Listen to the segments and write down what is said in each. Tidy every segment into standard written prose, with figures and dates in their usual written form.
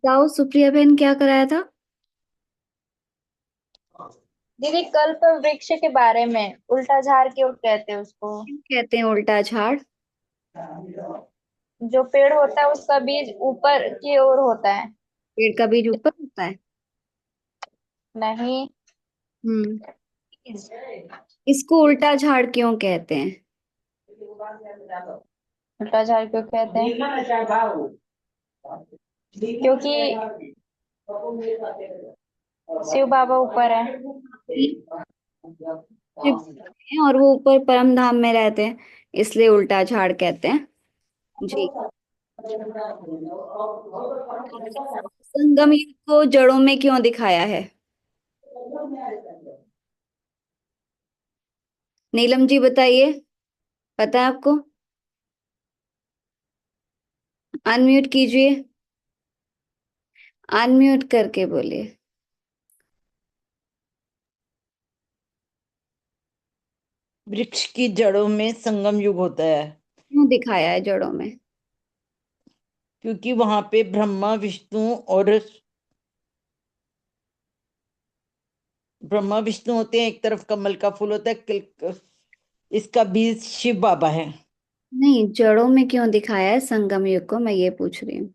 बताओ सुप्रिया बहन क्या कराया था। दीदी कल्प वृक्ष के बारे में उल्टा झाड़ क्यों कहते हैं उसको। क्यों कहते हैं उल्टा झाड़। जो पेड़ होता है उसका बीज ऊपर की ओर होता है। पेड़ का बीज ऊपर होता है। नहीं। हम्म। इसको उल्टा झाड़ क्यों कहते हैं। उल्टा झाड़ क्यों कहते हैं क्योंकि शिव बाबा ऊपर है। शिव हैं और वो ऊपर परम धाम में रहते हैं, इसलिए उल्टा झाड़ कहते हैं। जी। संगम युग को जड़ों में क्यों दिखाया है। नीलम जी बताइए, पता है आपको। अनम्यूट कीजिए, अनम्यूट करके बोलिए। वृक्ष की जड़ों में संगम युग होता है क्यों दिखाया है जड़ों में। क्योंकि वहां पे ब्रह्मा विष्णु होते हैं। एक तरफ कमल का फूल होता है, इसका बीज शिव बाबा है। नहीं, जड़ों में क्यों दिखाया है संगम युग को, मैं ये पूछ रही हूँ।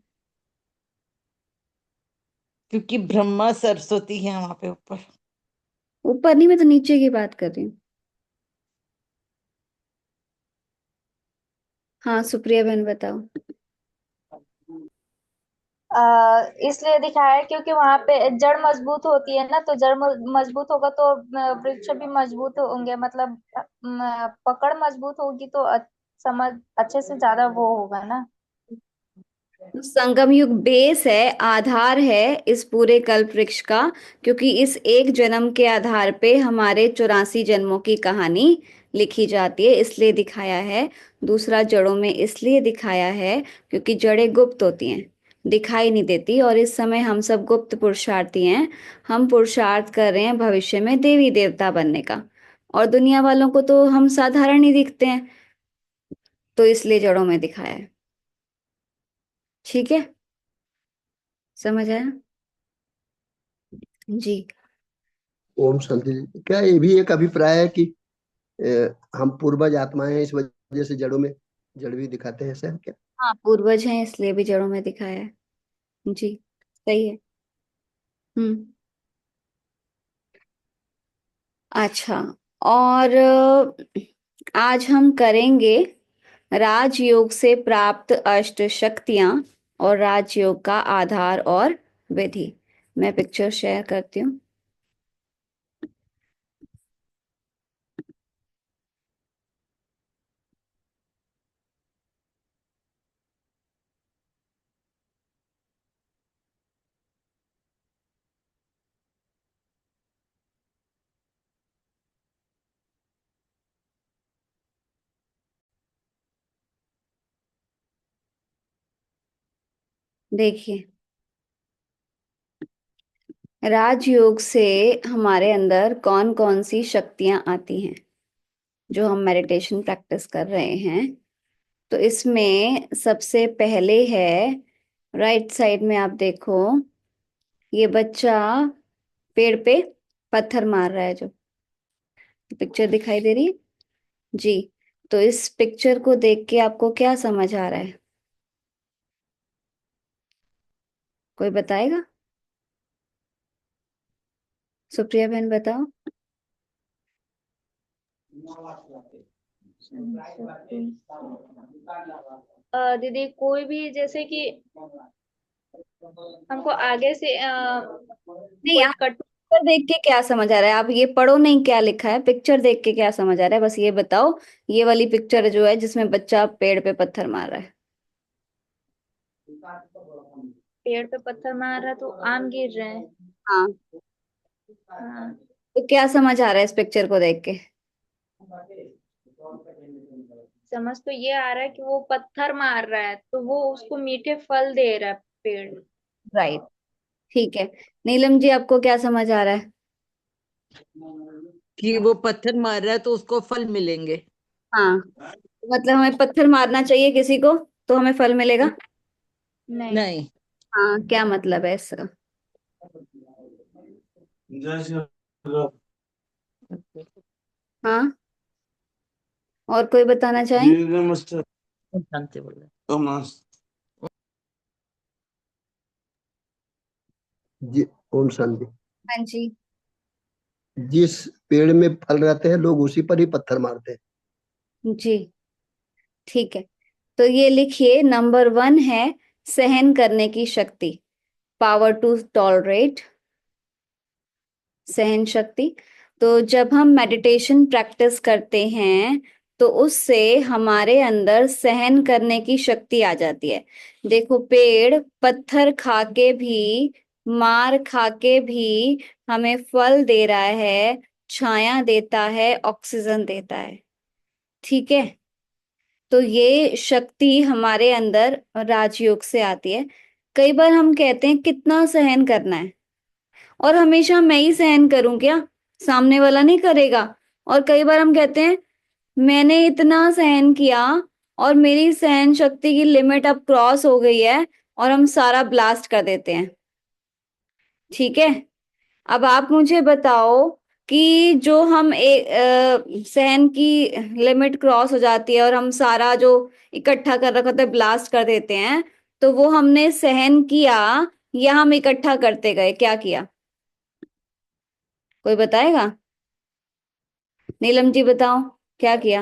क्योंकि ब्रह्मा सरस्वती है वहां पे ऊपर। ऊपर नहीं, मैं तो नीचे की बात कर रही हूँ। हाँ सुप्रिया बहन बताओ। इसलिए दिखाया है क्योंकि वहां पे जड़ मजबूत होती है ना, तो जड़ मजबूत होगा तो वृक्ष भी मजबूत होंगे, मतलब पकड़ मजबूत होगी तो समझ अच्छे से ज्यादा वो होगा ना। तो संगम युग बेस है, आधार है इस पूरे कल्प वृक्ष का, क्योंकि इस एक जन्म के आधार पे हमारे 84 जन्मों की कहानी लिखी जाती है, इसलिए दिखाया है। दूसरा, जड़ों में इसलिए दिखाया है क्योंकि जड़ें गुप्त होती हैं, दिखाई नहीं देती, और इस समय हम सब गुप्त पुरुषार्थी हैं। हम पुरुषार्थ कर रहे हैं भविष्य में देवी देवता बनने का, और दुनिया वालों को तो हम साधारण ही दिखते हैं, तो इसलिए जड़ों में दिखाया है। ठीक है, समझ आया। जी। ओम शांति जी। क्या ये भी एक अभिप्राय है कि हम पूर्वज आत्माएं हैं, इस वजह से जड़ों में जड़ भी दिखाते हैं, ऐसा है क्या? हाँ, पूर्वज हैं इसलिए भी जड़ों में दिखाया है। जी, सही है। हम्म। अच्छा, और आज हम करेंगे राजयोग से प्राप्त अष्ट शक्तियां और राजयोग का आधार और विधि। मैं पिक्चर शेयर करती हूँ। देखिए, राजयोग से हमारे अंदर कौन कौन सी शक्तियां आती हैं जो हम मेडिटेशन प्रैक्टिस कर रहे हैं। तो इसमें सबसे पहले है, राइट साइड में आप देखो, ये बच्चा पेड़ पे पत्थर मार रहा है, जो पिक्चर दिखाई दे रही है। जी। तो इस पिक्चर को देख के आपको क्या समझ आ रहा है, कोई बताएगा। सुप्रिया बहन बताओ। दीदी कोई भी जैसे कि हमको आगे से नहीं, कोई आप कट। पिक्चर देख के क्या समझ आ रहा है, आप ये पढ़ो नहीं क्या लिखा है, पिक्चर देख के क्या समझ आ रहा है, बस ये बताओ। ये वाली पिक्चर जो है जिसमें बच्चा पेड़ पे पत्थर मार रहा है। पेड़ पे पत्थर मार रहा तो आम गिर रहे हैं। हाँ। हाँ। तो क्या समझ आ रहा है इस पिक्चर को देख के। समझ तो ये आ रहा है कि वो पत्थर मार रहा है तो वो उसको मीठे फल दे रहा है पेड़। राइट। ठीक है। नीलम जी आपको क्या समझ आ रहा है। कि वो पत्थर मार रहा है तो उसको फल मिलेंगे। हाँ, मतलब हमें पत्थर मारना चाहिए किसी को तो हमें फल मिलेगा। नहीं। नहीं। हाँ, क्या मतलब है इसका? हाँ, और कोई बताना चाहें? शांति बोल रहे जी, ओम शांति। हाँ जी। जिस पेड़ में फल रहते हैं लोग उसी पर ही पत्थर मारते हैं। जी, ठीक है। तो ये लिखिए, नंबर 1 है सहन करने की शक्ति, पावर टू टॉलरेट, सहन शक्ति। तो जब हम मेडिटेशन प्रैक्टिस करते हैं तो उससे हमारे अंदर सहन करने की शक्ति आ जाती है। देखो, पेड़ पत्थर खा के भी, मार खा के भी हमें फल दे रहा है, छाया देता है, ऑक्सीजन देता है। ठीक है। तो ये शक्ति हमारे अंदर राजयोग से आती है। कई बार हम कहते हैं कितना सहन करना है, और हमेशा मैं ही सहन करूं क्या, सामने वाला नहीं करेगा। और कई बार हम कहते हैं मैंने इतना सहन किया और मेरी सहन शक्ति की लिमिट अब क्रॉस हो गई है, और हम सारा ब्लास्ट कर देते हैं। ठीक है। अब आप मुझे बताओ कि जो हम सहन की लिमिट क्रॉस हो जाती है और हम सारा जो इकट्ठा कर रखा था ब्लास्ट कर देते हैं, तो वो हमने सहन किया या हम इकट्ठा करते गए, क्या किया? कोई बताएगा? नीलम जी बताओ, क्या किया?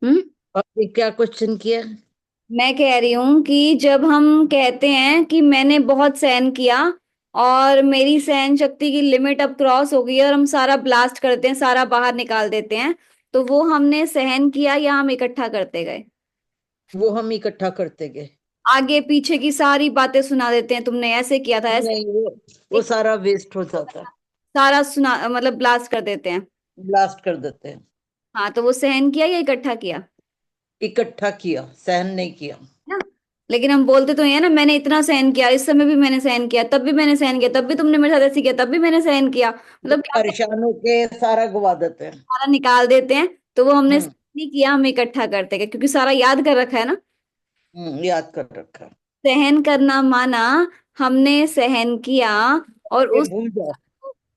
हम्म। और ये क्या क्वेश्चन किया? मैं कह रही हूं कि जब हम कहते हैं कि मैंने बहुत सहन किया और मेरी सहन शक्ति की लिमिट अब क्रॉस हो गई है, और हम सारा ब्लास्ट करते हैं, सारा बाहर निकाल देते हैं, तो वो हमने सहन किया या हम इकट्ठा करते गए? वो हम इकट्ठा करते गए। आगे पीछे की सारी बातें सुना देते हैं, तुमने ऐसे किया था, ऐसे। नहीं, वो एक सारा वेस्ट हो जाता है। सारा सुना, मतलब ब्लास्ट कर देते हैं। ब्लास्ट कर देते हैं। हाँ, तो वो सहन किया या इकट्ठा किया? इकट्ठा किया, सहन नहीं किया। ना? लेकिन हम बोलते तो ये ना, मैंने इतना सहन किया, इस समय भी मैंने सहन किया, तब भी मैंने सहन किया, तब भी तुमने मेरे साथ ऐसे किया, तब भी मैंने सहन किया, मतलब क्या करते परेशान होके सारा गवा देते हैं। हैं, सारा निकाल देते हैं। तो वो हमने हम्म। सहन नहीं किया, हम इकट्ठा करते गए, क्योंकि सारा याद कर रखा है ना। याद कर रखा है। सहन करना माना हमने सहन किया, और ये भूल जाओ।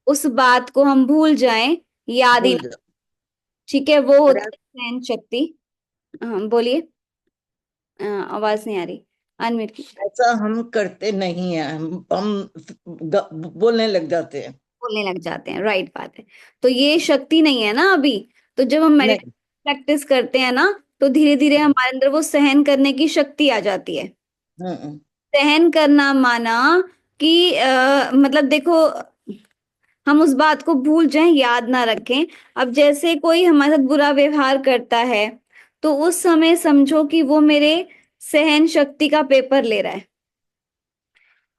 उस बात को हम भूल जाएं, याद ही भूल ना। जाओ। ठीक है, वो और होती है सहन शक्ति। हाँ, बोलिए। आवाज नहीं आ रही, अनम्यूट की। ऐसा हम करते नहीं है, बोलने लग जाते हैं। बोलने लग जाते हैं, राइट बात है। तो ये शक्ति नहीं है ना अभी। तो जब हम मेडिटेशन नहीं। प्रैक्टिस करते हैं ना, तो धीरे धीरे हमारे अंदर वो सहन करने की शक्ति आ जाती है। हम्म। सहन करना माना कि मतलब देखो, हम उस बात को भूल जाएं, याद ना रखें। अब जैसे कोई हमारे साथ बुरा व्यवहार करता है, तो उस समय समझो कि वो मेरे सहन शक्ति का पेपर ले रहा है,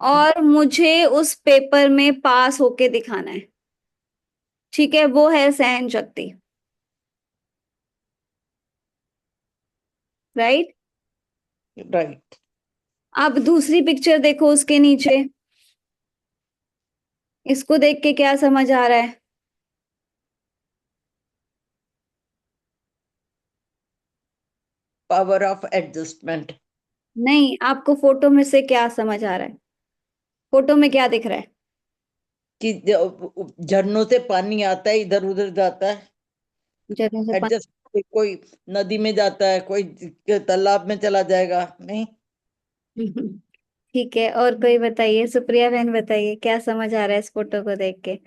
और मुझे उस पेपर में पास होके दिखाना है। ठीक है, वो है सहन शक्ति। राइट। राइट। अब दूसरी पिक्चर देखो उसके नीचे, इसको देख के क्या समझ आ रहा है? Power of adjustment. नहीं, आपको फोटो में से क्या समझ आ रहा है? फोटो में क्या दिख रहा है? कि झरनों से पानी आता है, इधर उधर जाता है। झरने से एडजस्ट, कोई नदी में जाता है, कोई तालाब में चला जाएगा, नहीं। पानी। ठीक है, और कोई बताइए, सुप्रिया बहन बताइए, क्या समझ आ रहा है इस फोटो को देख के?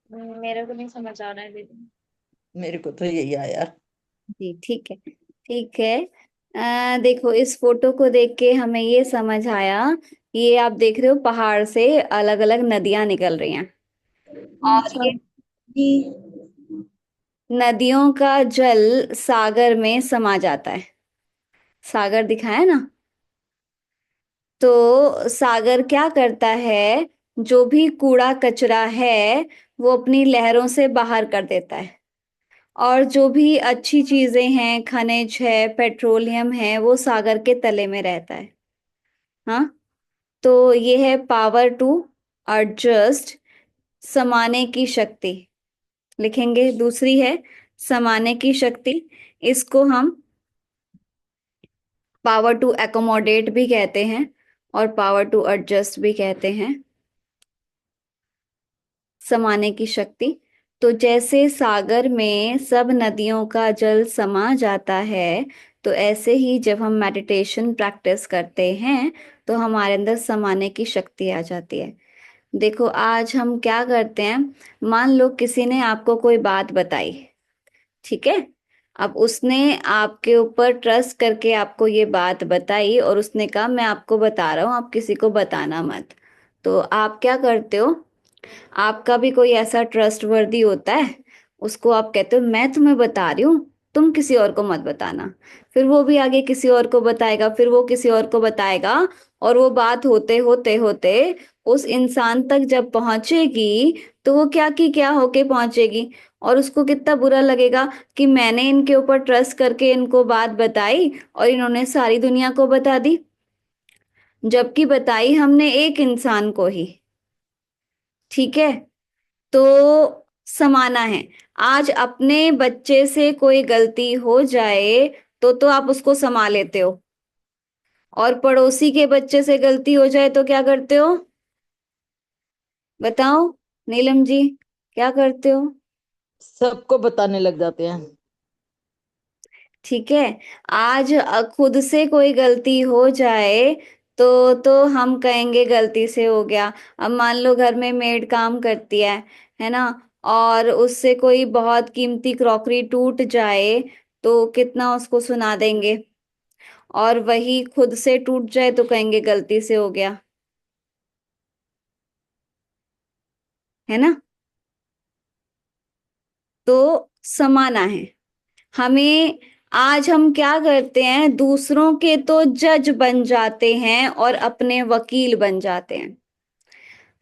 मेरे को नहीं समझ आ रहा है दीदी। मेरे को तो यही आया। जी, ठीक है, ठीक है। देखो, इस फोटो को देख के हमें ये समझ आया, ये आप देख रहे हो पहाड़ से अलग अलग नदियां निकल रही हैं, और अच्छा। ये नदियों का जल सागर में समा जाता है। सागर दिखा है ना? तो सागर क्या करता है, जो भी कूड़ा कचरा है वो अपनी लहरों से बाहर कर देता है, और जो भी अच्छी चीजें हैं, खनिज है, पेट्रोलियम है, वो सागर के तले में रहता है। हाँ। तो ये है पावर टू एडजस्ट, समाने की शक्ति लिखेंगे। दूसरी है समाने की शक्ति, इसको हम पावर टू एकोमोडेट भी कहते हैं और पावर टू एडजस्ट भी कहते हैं। समाने की शक्ति, तो जैसे सागर में सब नदियों का जल समा जाता है, तो ऐसे ही जब हम मेडिटेशन प्रैक्टिस करते हैं तो हमारे अंदर समाने की शक्ति आ जाती है। देखो आज हम क्या करते हैं, मान लो किसी ने आपको कोई बात बताई, ठीक है। अब उसने आपके ऊपर ट्रस्ट करके आपको ये बात बताई और उसने कहा मैं आपको बता रहा हूँ, आप किसी को बताना मत। तो आप क्या करते हो, आपका भी कोई ऐसा ट्रस्ट वर्दी होता है, उसको आप कहते हो मैं तुम्हें बता रही हूँ, तुम किसी और को मत बताना। फिर वो भी आगे किसी और को बताएगा, फिर वो किसी और को बताएगा, और वो बात होते होते होते उस इंसान तक जब पहुंचेगी, तो वो क्या की क्या होके पहुंचेगी, और उसको कितना बुरा लगेगा कि मैंने इनके ऊपर ट्रस्ट करके इनको बात बताई और इन्होंने सारी दुनिया को बता दी, जबकि बताई हमने एक इंसान को ही। ठीक है, तो समाना है। आज अपने बच्चे से कोई गलती हो जाए तो आप उसको समा लेते हो, और पड़ोसी के बच्चे से गलती हो जाए तो क्या करते हो, बताओ नीलम जी, क्या करते हो? सबको बताने लग जाते हैं। ठीक है, आज खुद से कोई गलती हो जाए तो हम कहेंगे गलती से हो गया। अब मान लो घर में मेड काम करती है ना, और उससे कोई बहुत कीमती क्रॉकरी टूट जाए तो कितना उसको सुना देंगे, और वही खुद से टूट जाए तो कहेंगे गलती से हो गया, है ना। तो समाना है हमें। आज हम क्या करते हैं, दूसरों के तो जज बन जाते हैं और अपने वकील बन जाते हैं।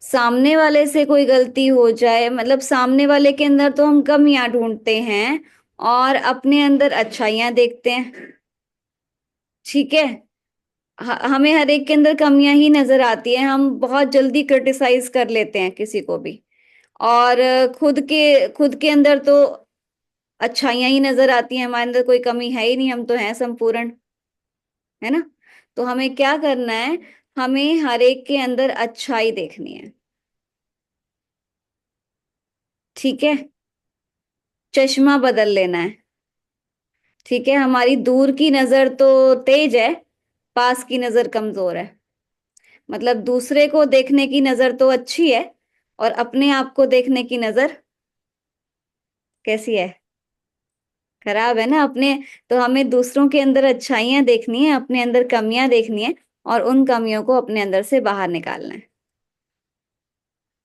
सामने वाले से कोई गलती हो जाए, मतलब सामने वाले के अंदर तो हम कमियां ढूंढते हैं और अपने अंदर अच्छाइयां देखते हैं। ठीक है, हमें हर एक के अंदर कमियां ही नजर आती है, हम बहुत जल्दी क्रिटिसाइज कर लेते हैं किसी को भी, और खुद के अंदर तो अच्छाइयां ही नजर आती हैं, हमारे अंदर कोई कमी है ही नहीं, हम तो हैं संपूर्ण, है ना। तो हमें क्या करना है, हमें हर एक के अंदर अच्छाई देखनी है। ठीक है, चश्मा बदल लेना है। ठीक है, हमारी दूर की नजर तो तेज है, पास की नजर कमजोर है। मतलब दूसरे को देखने की नजर तो अच्छी है, और अपने आप को देखने की नजर कैसी है, खराब है ना अपने। तो हमें दूसरों के अंदर अच्छाइयां देखनी है, अपने अंदर कमियां देखनी है, और उन कमियों को अपने अंदर से बाहर निकालना है।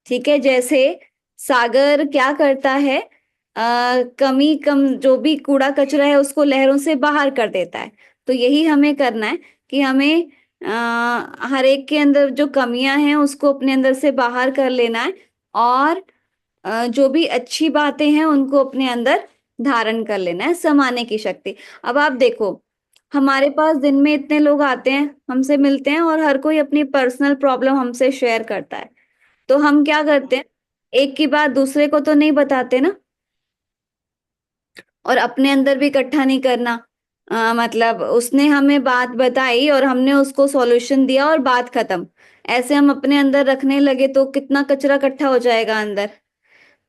ठीक है, जैसे सागर क्या करता है, कमी कम जो भी कूड़ा कचरा है उसको लहरों से बाहर कर देता है। तो यही हमें करना है कि हमें हर एक के अंदर जो कमियां हैं उसको अपने अंदर से बाहर कर लेना है, और जो भी अच्छी बातें हैं उनको अपने अंदर धारण कर लेना है, समाने की शक्ति। अब आप देखो, हमारे पास दिन में इतने लोग आते हैं, हमसे मिलते हैं, और हर कोई अपनी पर्सनल प्रॉब्लम हमसे शेयर करता है। तो हम क्या करते हैं, एक की बात दूसरे को तो नहीं बताते ना, और अपने अंदर भी इकट्ठा नहीं करना। मतलब उसने हमें बात बताई और हमने उसको सॉल्यूशन दिया और बात खत्म, ऐसे हम अपने अंदर रखने लगे तो कितना कचरा इकट्ठा हो जाएगा अंदर।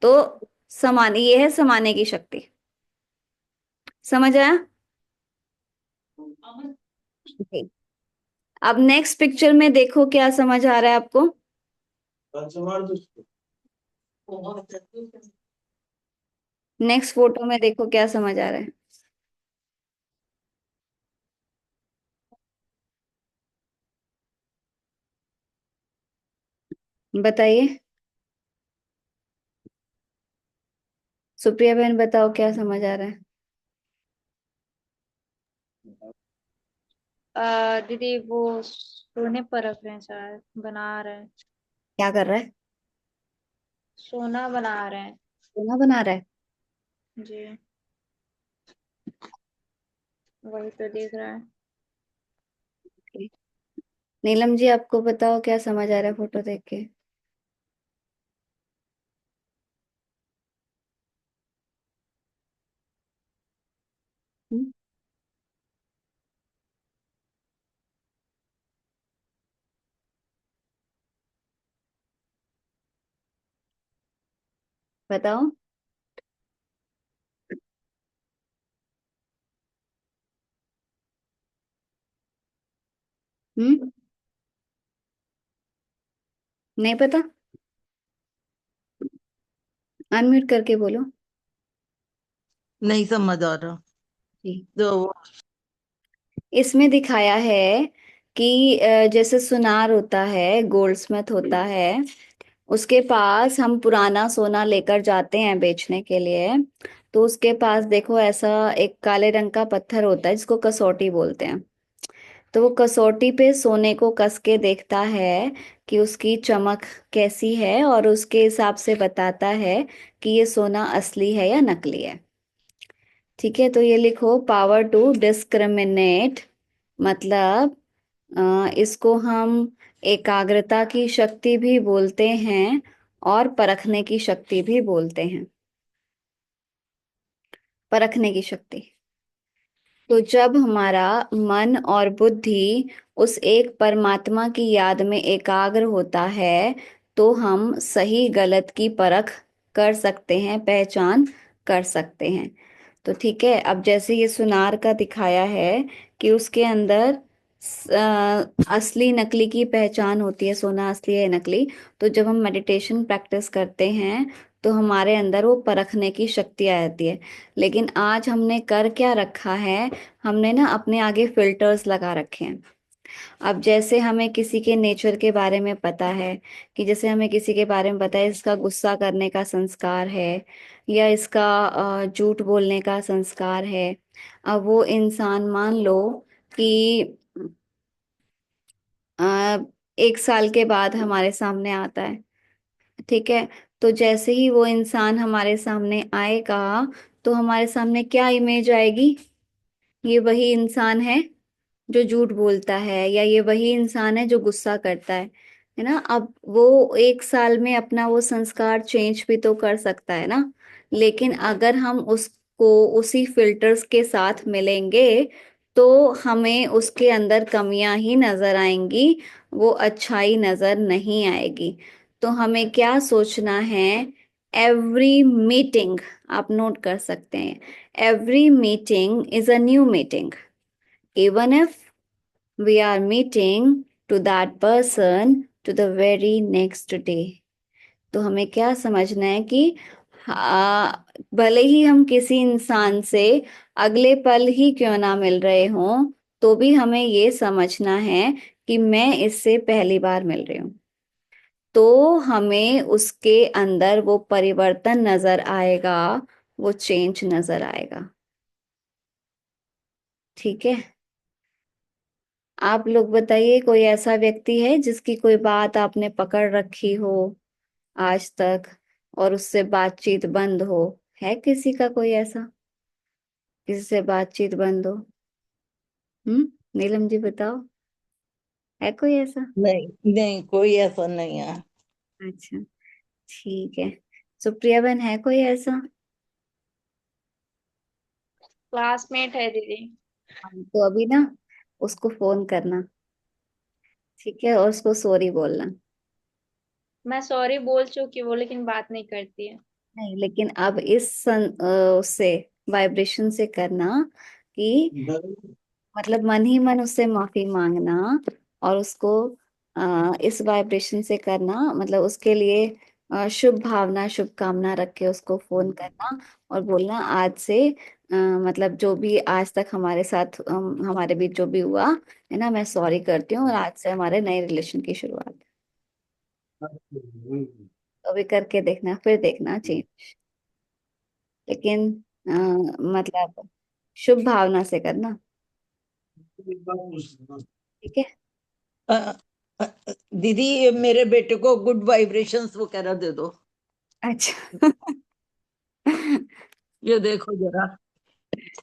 तो समाने, ये है समाने की शक्ति। समझ आया? जी। अब नेक्स्ट पिक्चर में देखो क्या समझ आ रहा है आपको। नेक्स्ट फोटो में देखो क्या समझ आ रहा है। बताइए, सुप्रिया बहन बताओ क्या समझ आ रहा है। दीदी वो सोने पर रख रहे हैं, शायद बना रहे हैं। क्या कर रहा है? सोना बना रहे हैं। सोना बना रहा है। जी, वही तो देख रहा है। नीलम जी आपको बताओ क्या समझ आ रहा है फोटो देख के। बताओ। हम्म। नहीं पता? अनम्यूट करके बोलो। नहीं समझ आ रहा। जी। तो इसमें दिखाया है कि जैसे सुनार होता है, गोल्डस्मिथ होता है, उसके पास हम पुराना सोना लेकर जाते हैं बेचने के लिए। तो उसके पास देखो ऐसा एक काले रंग का पत्थर होता है जिसको कसौटी बोलते हैं। तो वो कसौटी पे सोने को कस के देखता है कि उसकी चमक कैसी है, और उसके हिसाब से बताता है कि ये सोना असली है या नकली है। ठीक है, तो ये लिखो, पावर टू डिस्क्रिमिनेट, मतलब इसको हम एकाग्रता की शक्ति भी बोलते हैं और परखने की शक्ति भी बोलते हैं। परखने की शक्ति। तो जब हमारा मन और बुद्धि उस एक परमात्मा की याद में एकाग्र होता है, तो हम सही गलत की परख कर सकते हैं, पहचान कर सकते हैं। तो ठीक है, अब जैसे ये सुनार का दिखाया है कि उसके अंदर असली नकली की पहचान होती है, सोना असली है नकली। तो जब हम मेडिटेशन प्रैक्टिस करते हैं तो हमारे अंदर वो परखने की शक्ति आ जाती है। लेकिन आज हमने कर क्या रखा है, हमने ना अपने आगे फिल्टर्स लगा रखे हैं। अब जैसे हमें किसी के नेचर के बारे में पता है, कि जैसे हमें किसी के बारे में पता है इसका गुस्सा करने का संस्कार है, या इसका झूठ बोलने का संस्कार है। अब वो इंसान मान लो कि अ, एक साल के बाद हमारे सामने आता है। ठीक है, तो जैसे ही वो इंसान हमारे सामने आएगा, तो हमारे सामने क्या इमेज आएगी? ये वही इंसान है जो झूठ बोलता है, या ये वही इंसान है जो गुस्सा करता है ना। अब वो एक साल में अपना वो संस्कार चेंज भी तो कर सकता है ना। लेकिन अगर हम उसको उसी फिल्टर्स के साथ मिलेंगे, तो हमें उसके अंदर कमियां ही नजर आएंगी, वो अच्छाई नजर नहीं आएगी। तो हमें क्या सोचना है? एवरी मीटिंग, आप नोट कर सकते हैं, every meeting is a new meeting, even if we are meeting to that person to the very next day। तो हमें क्या समझना है कि भले ही हम किसी इंसान से अगले पल ही क्यों ना मिल रहे हों, तो भी हमें ये समझना है कि मैं इससे पहली बार मिल रही हूँ। तो हमें उसके अंदर वो परिवर्तन नजर आएगा, वो चेंज नजर आएगा। ठीक है, आप लोग बताइए, कोई ऐसा व्यक्ति है जिसकी कोई बात आपने पकड़ रखी हो आज तक, और उससे बातचीत बंद हो? है किसी का कोई ऐसा, किसी से बातचीत बंद हो? नीलम जी बताओ, है कोई ऐसा? नहीं नहीं, कोई ऐसा नहीं है। अच्छा, ठीक है। सुप्रिया बहन, है कोई ऐसा? क्लासमेट है दीदी। हाँ, तो अभी ना उसको फोन करना, ठीक है, और उसको सॉरी बोलना। मैं सॉरी बोल चुकी वो, लेकिन बात नहीं करती है। नहीं, लेकिन अब उससे वाइब्रेशन से करना, कि मतलब मन ही मन उससे माफी मांगना, और उसको इस वाइब्रेशन से करना, मतलब उसके लिए शुभ भावना शुभकामना रख के उसको फोन करना, और बोलना आज से मतलब जो भी आज तक हमारे साथ हमारे बीच जो भी हुआ है ना, मैं सॉरी करती हूँ, और आज से हमारे नए रिलेशन की शुरुआत। तो भी करके देखना, फिर देखना चेंज। लेकिन मतलब शुभ भावना से करना। ठीक है। अ, अ, दीदी, ये मेरे बेटे को गुड वाइब्रेशंस वगैरह दे दो। अच्छा। ये देखो जरा,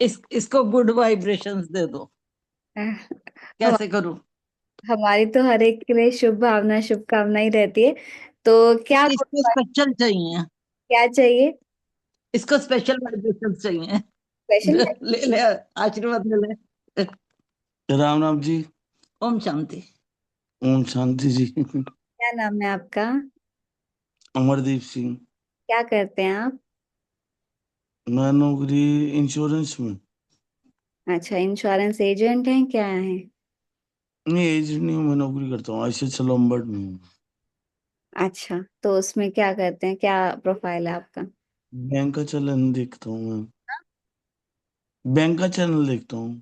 इसको गुड वाइब्रेशंस दे दो। हम कैसे करूं? हमारी तो हर एक के लिए शुभ भावना शुभकामना ही रहती है। तो क्या इसको स्पेशल चाहिए। क्या चाहिए? इसको स्पेशल वाइब्रेशंस चाहिए। स्पेशल? ले ले, आशीर्वाद ले ले। राम राम जी। ओम शांति। ओम शांति जी। क्या नाम है आपका? अमरदीप सिंह। क्या करते हैं आप? मैं नौकरी इंश्योरेंस में। अच्छा, इंश्योरेंस एजेंट हैं क्या हैं? नहीं, एजेंट नहीं हूँ, मैं नौकरी करता हूँ आईसीएच लोम्बार्ड में हूँ। अच्छा, तो उसमें क्या करते हैं, क्या प्रोफाइल है आपका? बैंक का चलन देखता हूँ मैं। बैंक का चैनल देखता हूँ।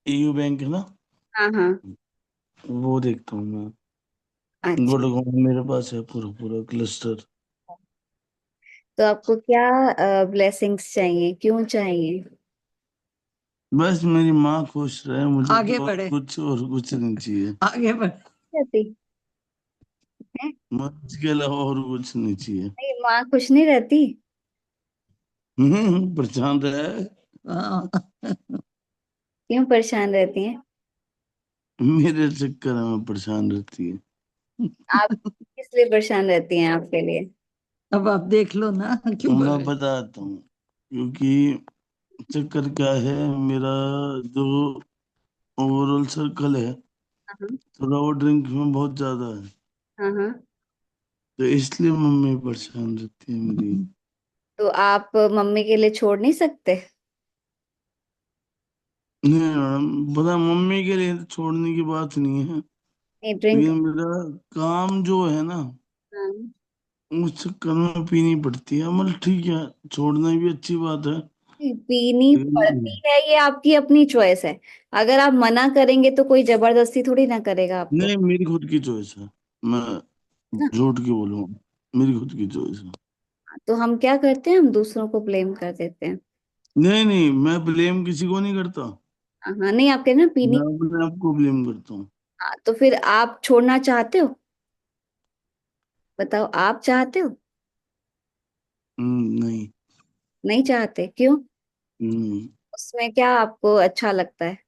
ईयू बैंक है ना, हाँ हाँ। वो देखता हूँ मैं। अच्छा, वोडाफोन मेरे पास है पूरा पूरा क्लस्टर। तो आपको क्या ब्लेसिंग्स चाहिए, क्यों चाहिए? बस मेरी माँ खुश रहे, मुझे आगे तो बढ़े। और कुछ नहीं चाहिए। आगे बढ़। रहती है? माँ इसके अलावा और कुछ नहीं चाहिए। नहीं, माँ खुश नहीं रहती? परेशान रहे। हाँ। क्यों परेशान रहती हैं? मेरे चक्कर में परेशान रहती है। आप किस लिए परेशान रहती हैं आपके लिए? अब आप देख लो ना, क्यों मैं बढ़। बताता हूँ, क्योंकि चक्कर क्या है मेरा, जो ओवरऑल सर्कल है, हाँ थोड़ा वो ड्रिंक में बहुत ज्यादा है। हाँ हाँ। तो इसलिए मम्मी परेशान रहती है मेरी। तो आप मम्मी के लिए छोड़ नहीं सकते? नहीं मैडम, पता मम्मी के लिए तो छोड़ने की बात नहीं है, नहीं, ड्रिंक। लेकिन मेरा काम जो है ना, हाँ, उस चक्कर में पीनी पड़ती है। मतलब ठीक है, छोड़ना भी अच्छी बात है, पीनी लेकिन पड़ती है, ये आपकी अपनी चॉइस है। अगर आप मना करेंगे तो कोई जबरदस्ती थोड़ी ना करेगा आपको। नहीं, मेरी खुद की चॉइस है। मैं ना। झूठ क्यों बोलूं, मेरी खुद की चॉइस है। तो हम क्या करते हैं, हम दूसरों को ब्लेम कर देते हैं। नहीं नहीं, मैं ब्लेम किसी को नहीं करता, हाँ हाँ, नहीं, आप कहते हैं ना मैं पीनी। अपने आप को ब्लेम करता हूँ। हाँ, तो फिर आप छोड़ना चाहते हो? बताओ, आप चाहते हो? नहीं। नहीं चाहते, क्यों? हम्म, उसमें क्या आपको अच्छा लगता है?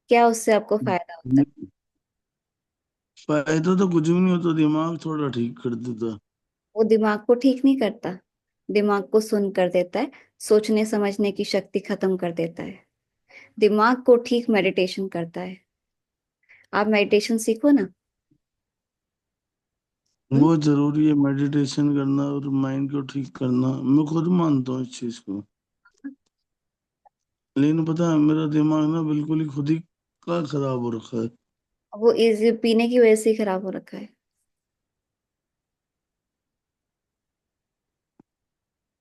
क्या उससे आपको फायदा होता है? फायदा तो कुछ भी नहीं होता, दिमाग थोड़ा ठीक कर देता। वो दिमाग को ठीक नहीं करता, दिमाग को सुन कर देता है। सोचने समझने की शक्ति खत्म कर देता है। दिमाग को ठीक मेडिटेशन करता है। आप मेडिटेशन सीखो ना। हम्म? वो जरूरी है मेडिटेशन करना और माइंड को ठीक करना, मैं खुद मानता हूँ इस चीज को। लेकिन पता है मेरा दिमाग ना बिल्कुल ही खुद ही का खराब हो रखा है। वो इस पीने की वजह से ही खराब हो रखा है।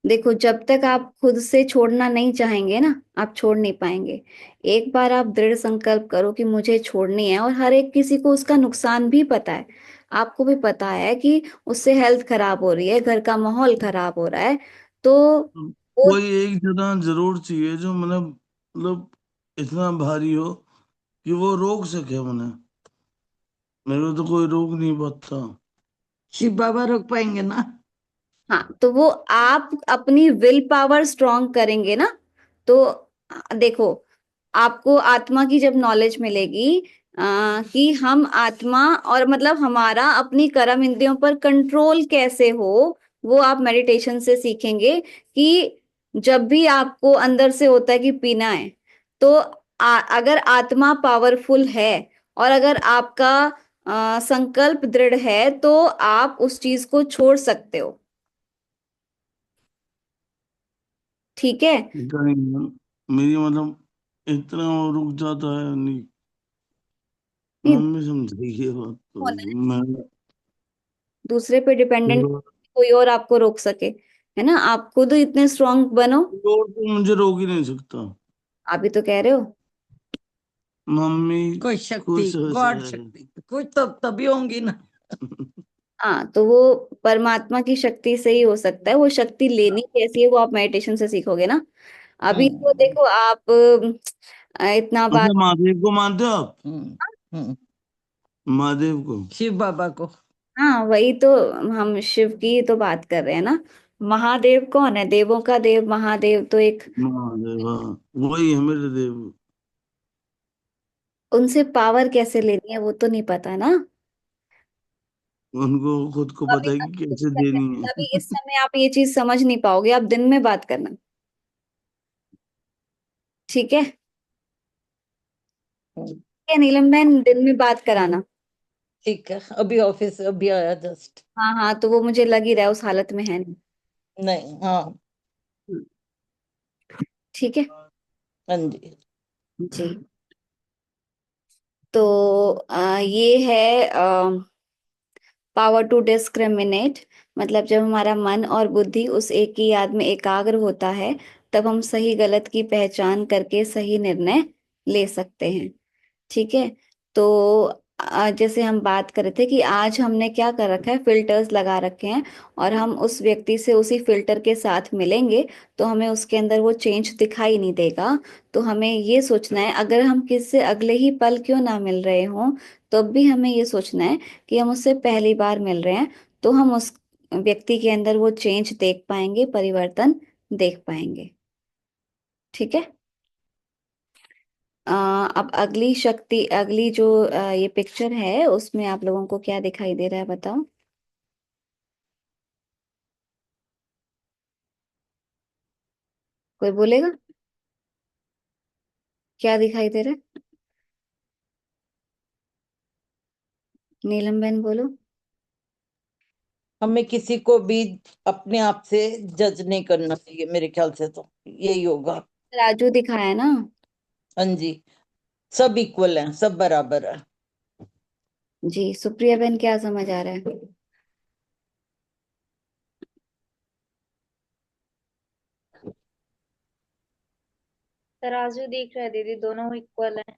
देखो, जब तक आप खुद से छोड़ना नहीं चाहेंगे ना, आप छोड़ नहीं पाएंगे। एक बार आप दृढ़ संकल्प करो कि मुझे छोड़नी है, और हर एक किसी को उसका नुकसान भी पता है। आपको भी पता है कि उससे हेल्थ खराब हो रही है, घर का माहौल खराब हो रहा है। तो वो कोई एक जना जरूर चाहिए जो मतलब इतना भारी हो कि वो रोक सके उन्हें। मेरे को तो कोई रोक नहीं पाता। शिव बाबा रोक पाएंगे ना। हाँ, तो वो आप अपनी विल पावर स्ट्रांग करेंगे ना, तो देखो, आपको आत्मा की जब नॉलेज मिलेगी, कि हम आत्मा, और मतलब हमारा अपनी कर्म इंद्रियों पर कंट्रोल कैसे हो, वो आप मेडिटेशन से सीखेंगे। कि जब भी आपको अंदर से होता है कि पीना है, तो अगर आत्मा पावरफुल है, और अगर आपका संकल्प दृढ़ है, तो आप उस चीज को छोड़ सकते हो। ठीक है। पता नहीं, मेरी मतलब इतना वो रुक जाता है नहीं। नहीं, मम्मी समझेगी ये बात होना है, तो मैं दूसरे पे डिपेंडेंट, कोई और आपको रोक सके, है ना? आप खुद इतने स्ट्रांग बनो। और तो मुझे रोक ही नहीं सकता। आप भी तो कह रहे हो। मम्मी कोई शक्ति, खुश गॉड है। शक्ति कुछ तो तभी होंगी ना। हाँ, तो वो परमात्मा की शक्ति से ही हो सकता है। वो शक्ति लेनी कैसी है, वो आप मेडिटेशन से सीखोगे ना। अभी तो हम्म। देखो आप इतना बात। अच्छा, महादेव को मानते हो आप? हम्म। हम्म। महादेव को? शिव बाबा को। हाँ, वही तो, हम शिव की तो बात कर रहे हैं ना। महादेव कौन है? देवों का देव महादेव तो एक। महादेव, हाँ, वही है मेरे देव। उनसे पावर कैसे लेनी है वो तो नहीं पता ना। उनको खुद को अभी पता है कि कैसे देनी अभी है। इस समय आप ये चीज समझ नहीं पाओगे, आप दिन में बात करना। ठीक है? हम्म। क्या नीलम बहन, दिन में बात कराना। ठीक है, अभी ऑफिस से अभी आया जस्ट। हाँ हाँ, तो वो मुझे लग ही रहा है उस हालत में है नहीं। नहीं, हाँ। हम्म, ठीक है। हाँ जी। जी। तो ये है पावर टू डिस्क्रिमिनेट। मतलब जब हमारा मन और बुद्धि उस एक की याद में एकाग्र होता है, तब हम सही गलत की पहचान करके सही निर्णय ले सकते हैं। ठीक है। तो जैसे हम बात कर रहे थे कि आज हमने क्या कर रखा है, फिल्टर्स लगा रखे हैं, और हम उस व्यक्ति से उसी फिल्टर के साथ मिलेंगे तो हमें उसके अंदर वो चेंज दिखाई नहीं देगा। तो हमें ये सोचना है, अगर हम किसी से अगले ही पल क्यों ना मिल रहे हों, तो भी हमें ये सोचना है कि हम उससे पहली बार मिल रहे हैं, तो हम उस व्यक्ति के अंदर वो चेंज देख पाएंगे, परिवर्तन देख पाएंगे। ठीक है। अब अगली शक्ति, अगली जो ये पिक्चर है उसमें आप लोगों को क्या दिखाई दे रहा है बताओ। कोई बोलेगा? क्या दिखाई दे रहा है? नीलम बहन बोलो। हमें किसी को भी अपने आप से जज नहीं करना चाहिए, मेरे ख्याल से तो यही होगा। राजू दिखाया ना। हाँ जी, सब इक्वल हैं, सब बराबर है। जी, सुप्रिया बहन क्या समझ आ रहा है? तराजू दिख रहा है दीदी, दोनों इक्वल है।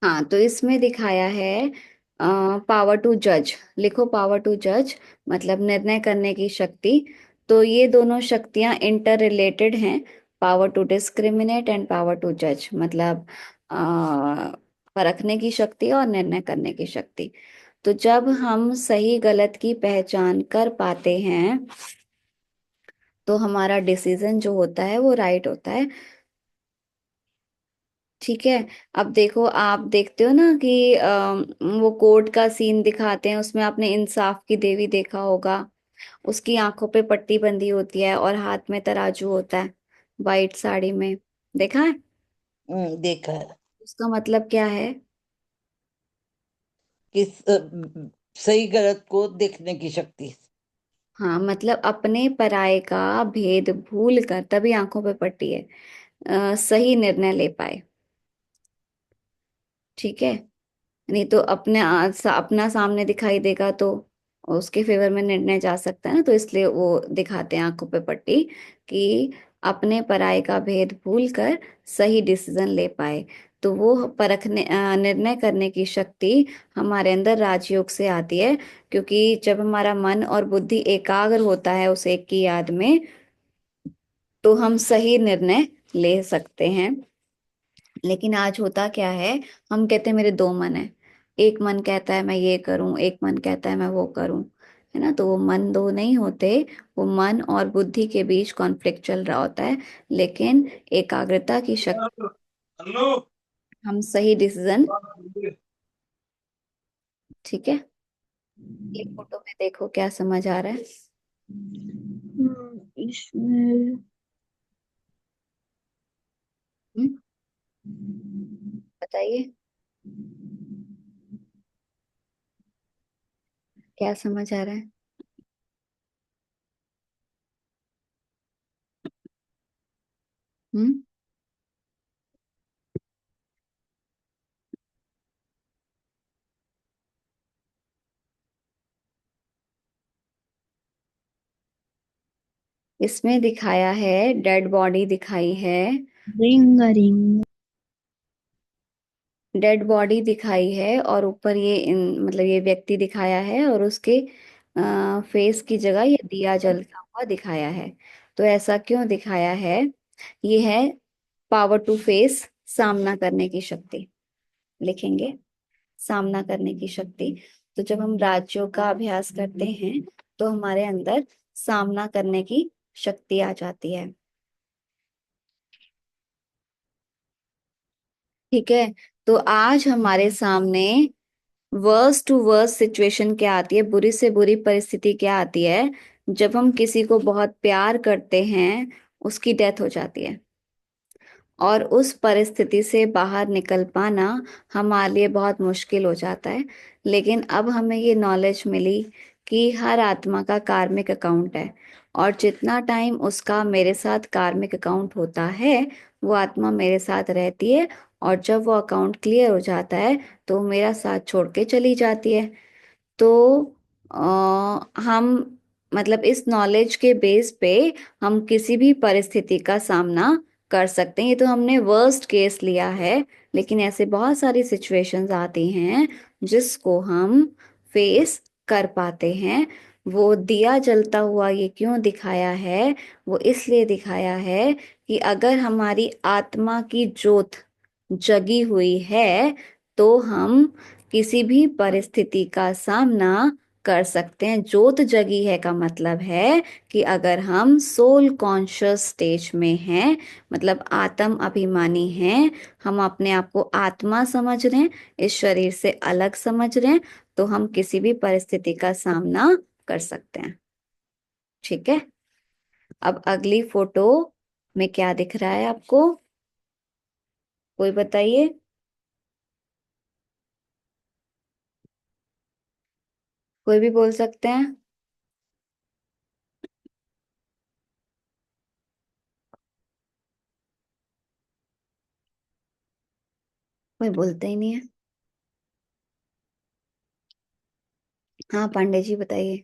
हाँ, तो इसमें दिखाया है पावर टू जज। लिखो पावर टू जज, मतलब निर्णय करने की शक्ति। तो ये दोनों शक्तियां इंटर रिलेटेड हैं, power to discriminate and power to जज, मतलब परखने की शक्ति और निर्णय करने की शक्ति। तो जब हम सही गलत की पहचान कर पाते हैं, तो हमारा डिसीजन जो होता है वो राइट होता है। ठीक है। अब देखो, आप देखते हो ना कि वो कोर्ट का सीन दिखाते हैं, उसमें आपने इंसाफ की देवी देखा होगा। उसकी आंखों पे पट्टी बंधी होती है और हाथ में तराजू होता है, वाइट साड़ी में। देखा है? देखा है। उसका मतलब क्या है? सही गलत को देखने की शक्ति। हाँ, मतलब अपने पराये का भेद भूल कर, तभी आंखों पे पट्टी है, सही निर्णय ले पाए। ठीक है। नहीं तो अपना सामने दिखाई देगा तो उसके फेवर में निर्णय जा सकता है ना, तो इसलिए वो दिखाते हैं आंखों पे पट्टी, कि अपने पराये का भेद भूल कर सही डिसीजन ले पाए। तो वो निर्णय करने की शक्ति हमारे अंदर राजयोग से आती है, क्योंकि जब हमारा मन और बुद्धि एकाग्र होता है उस एक की याद में, तो हम सही निर्णय ले सकते हैं। लेकिन आज होता क्या है, हम कहते हैं मेरे दो मन है, एक मन कहता है मैं ये करूं, एक मन कहता है मैं वो करूं, है ना। तो वो मन दो नहीं होते, वो मन और बुद्धि के बीच कॉन्फ्लिक्ट चल रहा होता है। लेकिन एकाग्रता की शक्ति, हेलो। हम सही डिसीजन। ठीक है। ये फोटो में देखो क्या समझ आ रहा है। इसमें हम्म, बताइए क्या समझ आ रहा है। हम्म। इसमें दिखाया है, डेड बॉडी दिखाई है, रिंग रिंग। डेड बॉडी दिखाई है, और ऊपर मतलब ये व्यक्ति दिखाया है, और उसके फेस की जगह ये दिया जलता हुआ दिखाया है। तो ऐसा क्यों दिखाया है? ये है पावर टू फेस, सामना करने की शक्ति। लिखेंगे सामना करने की शक्ति। तो जब हम राज्यों का अभ्यास करते हैं, तो हमारे अंदर सामना करने की शक्ति आ जाती है। ठीक है। तो आज हमारे सामने वर्स्ट टू वर्स्ट सिचुएशन क्या आती है, बुरी से बुरी परिस्थिति क्या आती है, जब हम किसी को बहुत प्यार करते हैं, उसकी डेथ हो जाती है। और उस परिस्थिति से बाहर निकल पाना हमारे लिए बहुत मुश्किल हो जाता है। लेकिन अब हमें ये नॉलेज मिली कि हर आत्मा का कार्मिक अकाउंट है, और जितना टाइम उसका मेरे साथ कार्मिक अकाउंट होता है वो आत्मा मेरे साथ रहती है, और जब वो अकाउंट क्लियर हो जाता है तो वो मेरा साथ छोड़ के चली जाती है। तो हम मतलब इस नॉलेज के बेस पे हम किसी भी परिस्थिति का सामना कर सकते हैं। ये तो हमने वर्स्ट केस लिया है, लेकिन ऐसे बहुत सारी सिचुएशंस आती हैं जिसको हम फेस कर पाते हैं। वो दिया जलता हुआ ये क्यों दिखाया है? वो इसलिए दिखाया है कि अगर हमारी आत्मा की ज्योत जगी हुई है तो हम किसी भी परिस्थिति का सामना कर सकते हैं। ज्योत जगी है का मतलब है कि अगर हम सोल कॉन्शियस स्टेज में हैं, मतलब आत्म अभिमानी हैं, हम अपने आप को आत्मा समझ रहे हैं, इस शरीर से अलग समझ रहे हैं, तो हम किसी भी परिस्थिति का सामना कर सकते हैं। ठीक है। अब अगली फोटो में क्या दिख रहा है आपको? कोई बताइए। कोई भी बोल सकते हैं। कोई बोलते ही नहीं है। हाँ पांडे जी बताइए।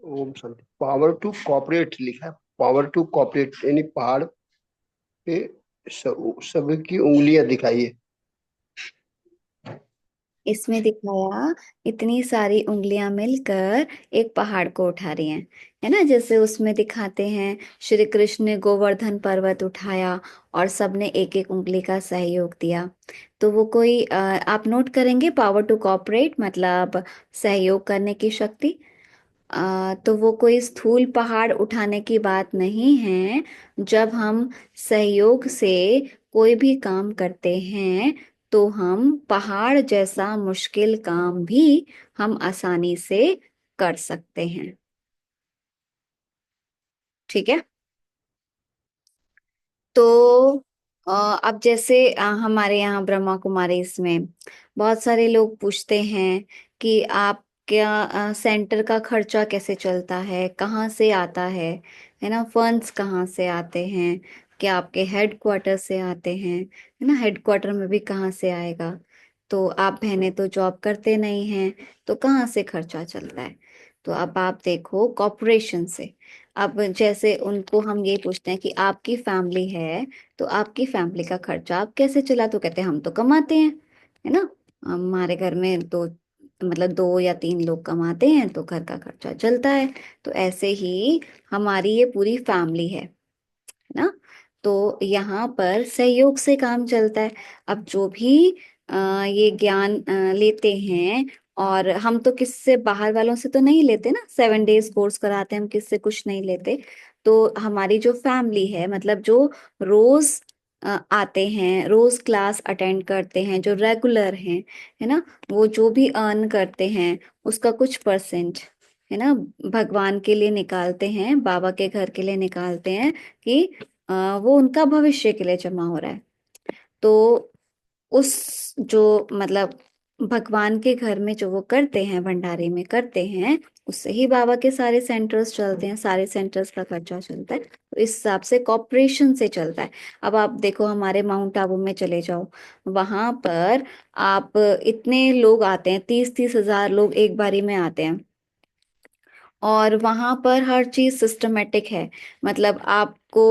Om Shanti. Power to cooperate लिखा है, पावर टू कॉपरेट, यानी पहाड़ पे सबकी उंगलियां दिखाई है। इसमें दिखाया इतनी सारी उंगलियां मिलकर एक पहाड़ को उठा रही हैं, है ना? जैसे उसमें दिखाते हैं श्री कृष्ण ने गोवर्धन पर्वत उठाया और सबने एक एक उंगली का सहयोग दिया। तो वो कोई आप नोट करेंगे, पावर टू कोऑपरेट मतलब सहयोग करने की शक्ति। तो वो कोई स्थूल पहाड़ उठाने की बात नहीं है। जब हम सहयोग से कोई भी काम करते हैं तो हम पहाड़ जैसा मुश्किल काम भी हम आसानी से कर सकते हैं। ठीक है। तो अब जैसे हमारे यहाँ ब्रह्मा कुमारी इसमें बहुत सारे लोग पूछते हैं कि आप क्या सेंटर का खर्चा कैसे चलता है, कहाँ से आता है ना? फंड्स कहाँ से आते हैं? क्या आपके हेड क्वार्टर से आते हैं, है ना? हेड क्वार्टर में भी कहाँ से आएगा? तो आप बहनें तो जॉब करते नहीं हैं, तो कहाँ से खर्चा चलता है? तो अब आप देखो कॉरपोरेशन से। अब जैसे उनको हम ये पूछते हैं कि आपकी फैमिली है तो आपकी फैमिली का खर्चा आप कैसे चला, तो कहते हैं हम तो कमाते हैं, है ना? हमारे घर में तो मतलब 2 या 3 लोग कमाते हैं तो घर का खर्चा चलता है। तो ऐसे ही हमारी ये पूरी फैमिली है ना? तो यहाँ पर सहयोग से काम चलता है। अब जो भी ये ज्ञान लेते हैं, और हम तो किससे बाहर वालों से तो नहीं लेते ना, 7 डेज कोर्स कराते हैं, हम किससे कुछ नहीं लेते। तो हमारी जो फैमिली है, मतलब जो रोज आते हैं, रोज क्लास अटेंड करते हैं, जो रेगुलर हैं, है ना? वो जो भी अर्न करते हैं उसका कुछ परसेंट, है ना, भगवान के लिए निकालते हैं, बाबा के घर के लिए निकालते हैं कि वो उनका भविष्य के लिए जमा हो रहा है। तो उस जो मतलब भगवान के घर में जो वो करते हैं, भंडारे में करते हैं, उससे ही बाबा के सारे सेंटर्स चलते हैं, सारे सेंटर्स का खर्चा चलता है। तो इस हिसाब से कॉपरेशन से चलता है। अब आप देखो हमारे माउंट आबू में चले जाओ, वहां पर आप इतने लोग आते हैं, 30-30 हजार लोग एक बारी में आते हैं, और वहां पर हर चीज सिस्टमेटिक है। मतलब आपको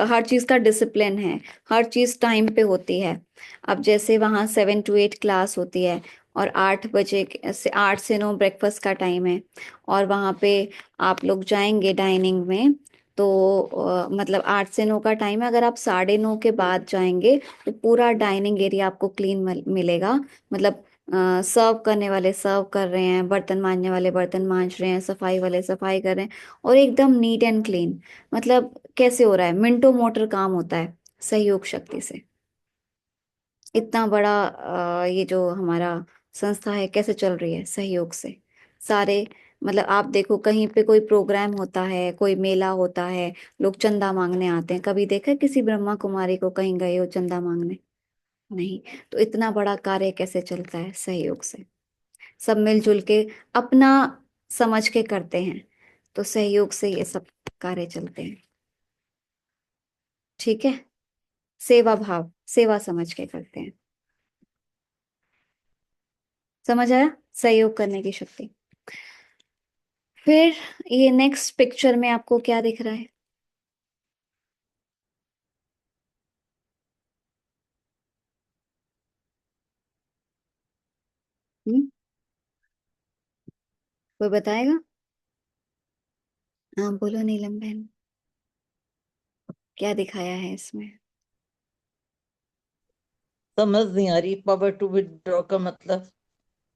हर चीज का डिसिप्लिन है, हर चीज टाइम पे होती है। अब जैसे वहाँ 7 to 8 क्लास होती है, और 8 बजे से 8 से 9 ब्रेकफास्ट का टाइम है। और वहाँ पे आप लोग जाएंगे डाइनिंग में, तो मतलब 8 से 9 का टाइम है, अगर आप 9:30 के बाद जाएंगे तो पूरा डाइनिंग एरिया आपको क्लीन मिलेगा। मतलब सर्व करने वाले सर्व कर रहे हैं, बर्तन मांजने वाले बर्तन मांज रहे हैं, सफाई वाले सफाई कर रहे हैं, और एकदम नीट एंड क्लीन। मतलब कैसे हो रहा है? मिनटों मोटर काम होता है सहयोग शक्ति से। इतना बड़ा ये जो हमारा संस्था है कैसे चल रही है? सहयोग से। सारे मतलब आप देखो कहीं पे कोई प्रोग्राम होता है, कोई मेला होता है, लोग चंदा मांगने आते हैं, कभी देखा है किसी ब्रह्मा कुमारी को कहीं गए हो चंदा मांगने? नहीं। तो इतना बड़ा कार्य कैसे चलता है? सहयोग से। सब मिलजुल के अपना समझ के करते हैं, तो सहयोग से ये सब कार्य चलते हैं। ठीक है, सेवा भाव, सेवा समझ के करते हैं। समझ आया? सहयोग करने की शक्ति। फिर ये नेक्स्ट पिक्चर में आपको क्या दिख रहा है? हम्म, कोई बताएगा? हाँ बोलो नीलम बहन, क्या दिखाया है इसमें? समझ नहीं आ रही, पावर टू विदड्रॉ का मतलब।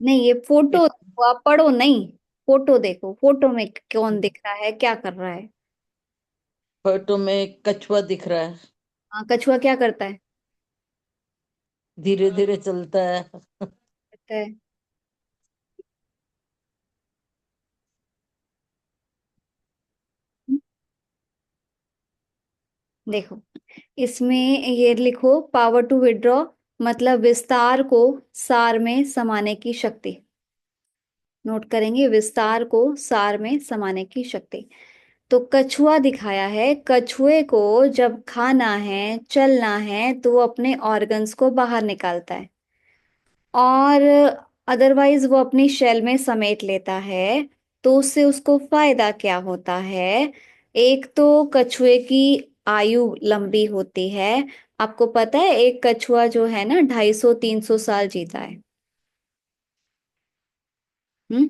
नहीं, ये फोटो देखो, आप पढ़ो नहीं, फोटो देखो, फोटो में कौन दिख रहा है, क्या कर रहा है? फोटो में कछुआ दिख रहा है, हाँ, कछुआ क्या करता है? धीरे धीरे चलता है। करता है। देखो, इसमें ये लिखो, पावर टू विड्रॉ मतलब विस्तार को सार में समाने की शक्ति। नोट करेंगे, विस्तार को सार में समाने की शक्ति। तो कछुआ दिखाया है, कछुए को जब खाना है, चलना है, तो वो अपने ऑर्गन्स को बाहर निकालता है, और अदरवाइज वो अपनी शेल में समेट लेता है। तो उससे उसको फायदा क्या होता है? एक तो कछुए की आयु लंबी होती है। आपको पता है एक कछुआ जो है ना 250-300 साल जीता है। हम्म,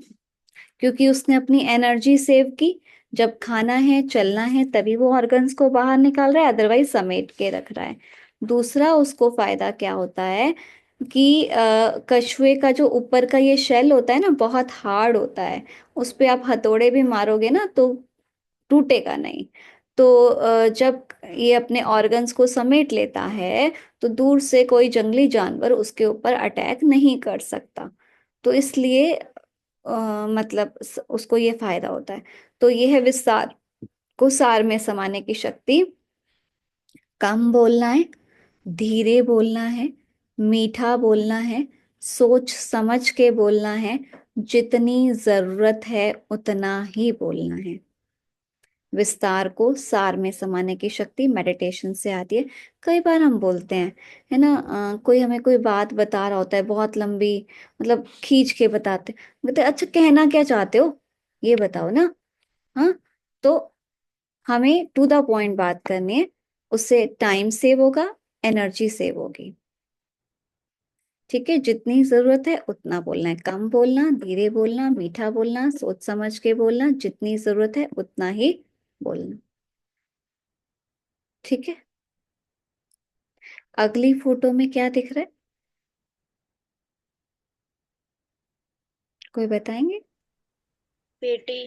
क्योंकि उसने अपनी एनर्जी सेव की। जब खाना है, चलना है, तभी वो ऑर्गन्स को बाहर निकाल रहा है, अदरवाइज समेट के रख रहा है। दूसरा उसको फायदा क्या होता है कि कछुए का जो ऊपर का ये शेल होता है ना, बहुत हार्ड होता है। उस पे आप हथौड़े भी मारोगे ना तो टूटेगा नहीं। तो जब ये अपने ऑर्गन्स को समेट लेता है, तो दूर से कोई जंगली जानवर उसके ऊपर अटैक नहीं कर सकता। तो इसलिए मतलब उसको ये फायदा होता है। तो ये है विस्तार को सार में समाने की शक्ति। कम बोलना है, धीरे बोलना है, मीठा बोलना है, सोच समझ के बोलना है, जितनी जरूरत है उतना ही बोलना है। विस्तार को सार में समाने की शक्ति मेडिटेशन से आती है। कई बार हम बोलते हैं, है ना, कोई हमें कोई बात बता रहा होता है बहुत लंबी, मतलब खींच के बताते, बोलते अच्छा कहना क्या चाहते हो, ये बताओ ना। हाँ, तो हमें टू द पॉइंट बात करनी है, उससे टाइम सेव होगा, एनर्जी सेव होगी। ठीक है, जितनी जरूरत है उतना बोलना है, कम बोलना, धीरे बोलना, मीठा बोलना, सोच समझ के बोलना, जितनी जरूरत है उतना ही बोलना। ठीक है, अगली फोटो में क्या दिख रहा है? कोई बताएंगे? पेटी।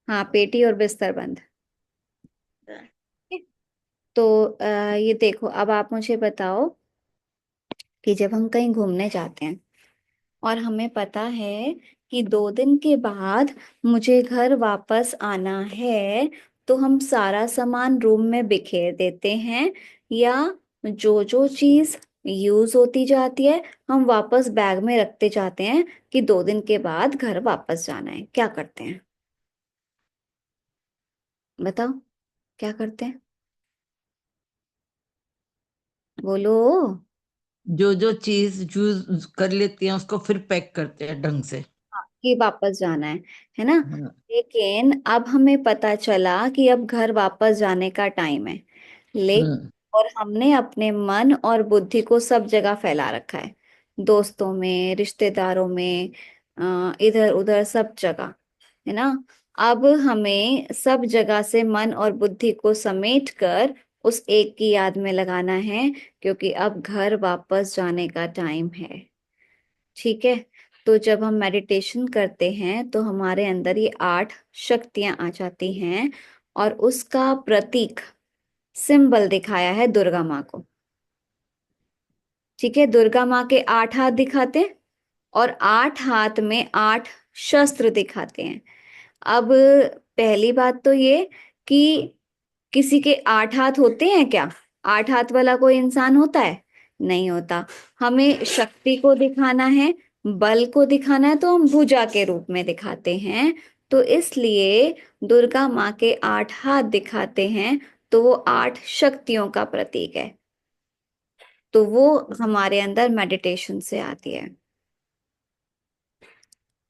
हाँ, पेटी और बिस्तर बंद। तो ये देखो, अब आप मुझे बताओ कि जब हम कहीं घूमने जाते हैं और हमें पता है कि 2 दिन के बाद मुझे घर वापस आना है, तो हम सारा सामान रूम में बिखेर देते हैं, या जो जो चीज यूज होती जाती है हम वापस बैग में रखते जाते हैं कि 2 दिन के बाद घर वापस जाना है? क्या करते हैं बताओ, क्या करते हैं? बोलो। जो चीज यूज कर लेती हैं उसको फिर पैक करते हैं ढंग से। हाँ, कि वापस जाना है ना? हाँ। लेकिन अब हमें पता चला कि अब घर वापस जाने का टाइम है, ले हम्म। और हमने अपने मन और बुद्धि को सब जगह फैला रखा है, दोस्तों में, रिश्तेदारों में, इधर उधर सब जगह, है ना? अब हमें सब जगह से मन और बुद्धि को समेट कर उस एक की याद में लगाना है, क्योंकि अब घर वापस जाने का टाइम है। ठीक है, तो जब हम मेडिटेशन करते हैं तो हमारे अंदर ये 8 शक्तियां आ जाती हैं, और उसका प्रतीक, सिंबल दिखाया है दुर्गा माँ को। ठीक है, दुर्गा माँ के 8 हाथ दिखाते हैं, और 8 हाथ में 8 शस्त्र दिखाते हैं। अब पहली बात तो ये कि किसी के 8 हाथ होते हैं क्या? 8 हाथ वाला कोई इंसान होता है? नहीं होता। हमें शक्ति को दिखाना है, बल को दिखाना है, तो हम भुजा के रूप में दिखाते हैं। तो इसलिए दुर्गा माँ के 8 हाथ दिखाते हैं, तो वो 8 शक्तियों का प्रतीक है। तो वो हमारे अंदर मेडिटेशन से आती है।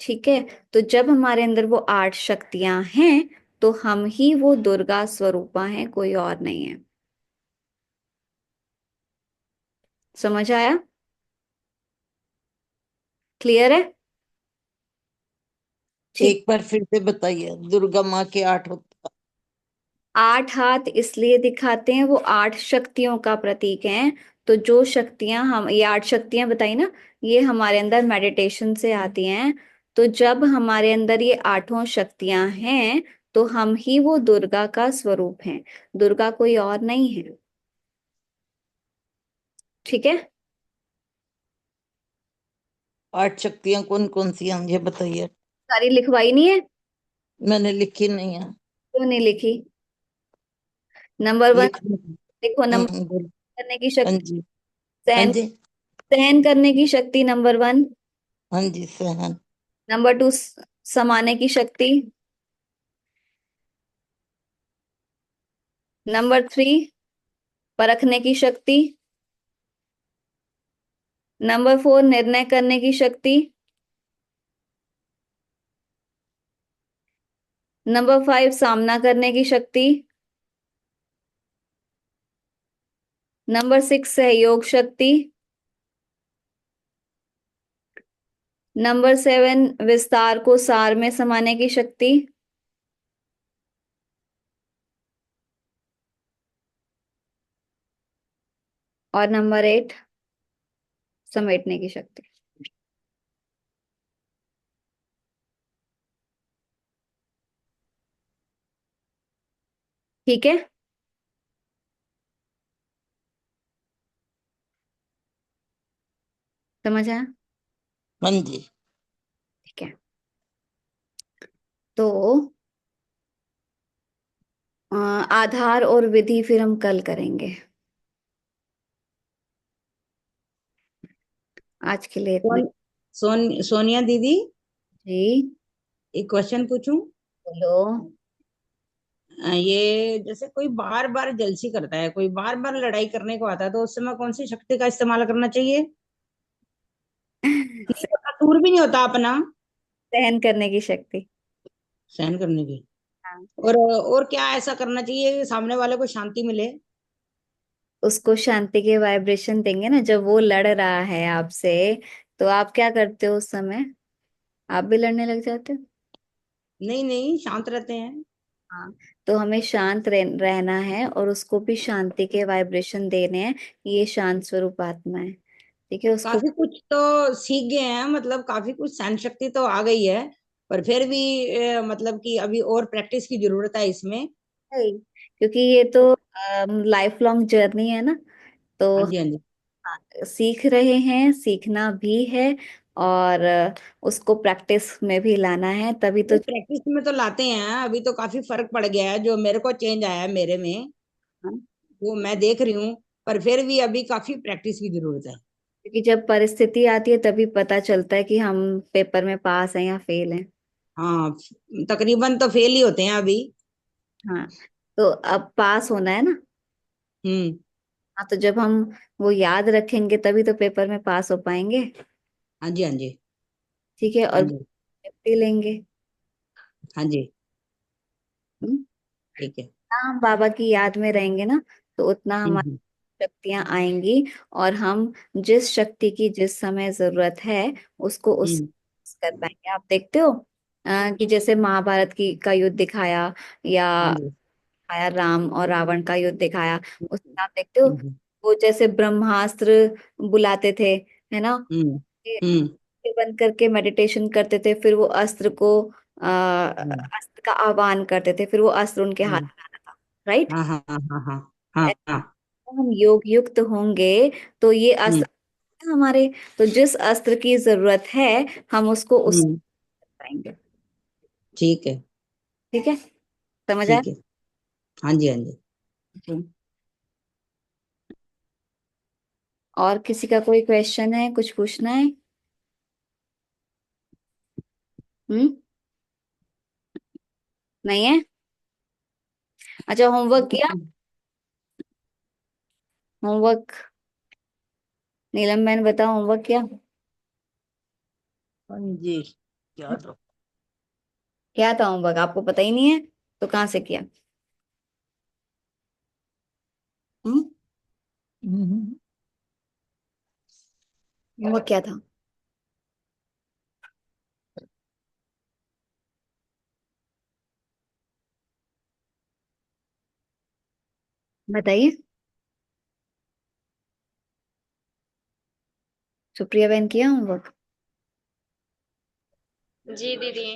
ठीक है। तो जब हमारे अंदर वो 8 शक्तियां हैं, तो हम ही वो दुर्गा स्वरूपा हैं, कोई और नहीं है। समझ आया? क्लियर है? ठीक। एक बार फिर से बताइए, दुर्गा माँ के 8 होता। 8 हाथ इसलिए दिखाते हैं, वो 8 शक्तियों का प्रतीक हैं। तो जो शक्तियां हम, ये 8 शक्तियां बताई ना, ये हमारे अंदर मेडिटेशन से आती हैं। तो जब हमारे अंदर ये 8 शक्तियां हैं, तो हम ही वो दुर्गा का स्वरूप हैं। दुर्गा कोई और नहीं है। ठीक है। 8 शक्तियां कौन कौन सी हैं मुझे बताइए। सारी लिखवाई नहीं है? मैंने लिखी नहीं है। क्यों नहीं लिखी? नंबर 1 लिख। देखो। नंबर बोल। करने की हाँ शक्ति, जी। हाँ सहन जी। सहन करने की शक्ति नंबर 1। हाँ जी, सहन। नंबर 2 समाने की शक्ति। नंबर 3 परखने की शक्ति। नंबर 4 निर्णय करने की शक्ति। नंबर 5 सामना करने की शक्ति। नंबर 6 सहयोग शक्ति। नंबर 7 विस्तार को सार में समाने की शक्ति। और नंबर 8 समेटने की शक्ति। ठीक है। समझ आया? हाँ जी। ठीक है। तो आधार और विधि फिर हम कल करेंगे। आज के लिए इतना। सोनिया दीदी, जी एक क्वेश्चन पूछूं? बोलो। ये जैसे कोई बार बार जलसी करता है, कोई बार बार लड़ाई करने को आता है, तो उस समय कौन सी शक्ति का इस्तेमाल करना चाहिए? नहीं तो कसूर भी नहीं होता अपना। सहन करने की शक्ति। सहन करने की। हाँ। और क्या ऐसा करना चाहिए कि सामने वाले को शांति मिले? उसको शांति के वाइब्रेशन देंगे ना, जब वो लड़ रहा है आपसे, तो आप क्या करते हो उस समय? आप भी लड़ने लग जाते हो। नहीं नहीं, शांत रहते हैं। हाँ। तो हमें शांत रहना है, और उसको भी शांति के वाइब्रेशन देने हैं। ये शांत स्वरूप आत्मा है। ठीक है। उसको काफी कुछ तो सीख गए हैं, मतलब काफी कुछ सहन शक्ति तो आ गई है। पर फिर भी मतलब कि अभी और प्रैक्टिस की जरूरत है इसमें। है ही, क्योंकि ये तो लाइफ लॉन्ग जर्नी है ना। तो हाँ जी, हाँ जी। सीख रहे हैं, सीखना भी है। और उसको प्रैक्टिस में भी लाना है, तभी तो। नहीं, प्रैक्टिस में तो लाते हैं, अभी तो काफी फर्क पड़ गया है, जो मेरे को चेंज आया है मेरे में, हाँ, वो मैं देख रही हूँ। पर फिर भी अभी काफी प्रैक्टिस की जरूरत है। क्योंकि जब परिस्थिति आती है तभी पता चलता है कि हम पेपर में पास हैं या फेल हैं। हाँ, तकरीबन तो फेल ही होते हैं अभी। हाँ। तो अब पास होना है ना। हम्म। हाँ। तो जब हम वो याद रखेंगे, तभी तो पेपर में पास हो पाएंगे। हाँ जी, हाँ जी। ठीक है। हाँ और जी। भी लेंगे। हाँ जी। हम्म। ठीक है। हाँ, हम बाबा की याद में रहेंगे ना, तो उतना हमारी हम्म। शक्तियां आएंगी। और हम जिस शक्ति की जिस समय जरूरत है, उसको उस हम्म। कर पाएंगे। आप देखते हो कि जैसे महाभारत की का युद्ध दिखाया, या हाँ जी। दिखाया राम और रावण का युद्ध दिखाया, उसमें आप देखते हो हम्म। वो जैसे ब्रह्मास्त्र बुलाते थे, है ना। हम्म। ये हम्म। बंद करके मेडिटेशन करते थे, फिर वो अस्त्र को हम्म। अस्त्र का आह्वान करते थे, फिर वो अस्त्र उनके हाथ हम्म। में आना था। राइट। हाँ हाँ हाँ हाँ हाँ। हाँ हाँ। हम योग युक्त होंगे, तो ये हम्म। अस्त्र हमारे, तो जिस अस्त्र की जरूरत है, हम उसको उस हम्म। बताएंगे। ठीक है। ठीक है, समझ आया? ठीक है। हाँ जी, हाँ जी। जी। और किसी का कोई क्वेश्चन है, कुछ पूछना है? हम्म, नहीं है? अच्छा, होमवर्क किया? होमवर्क, नीलम बहन बताओ, होमवर्क किया? हाँ जी, क्या तो। क्या था होमवर्क, आपको पता ही नहीं है तो कहाँ से किया? हम्म, हम्म। होमवर्क क्या था? बताइए। सुप्रिया बहन किया होमवर्क? जी दीदी।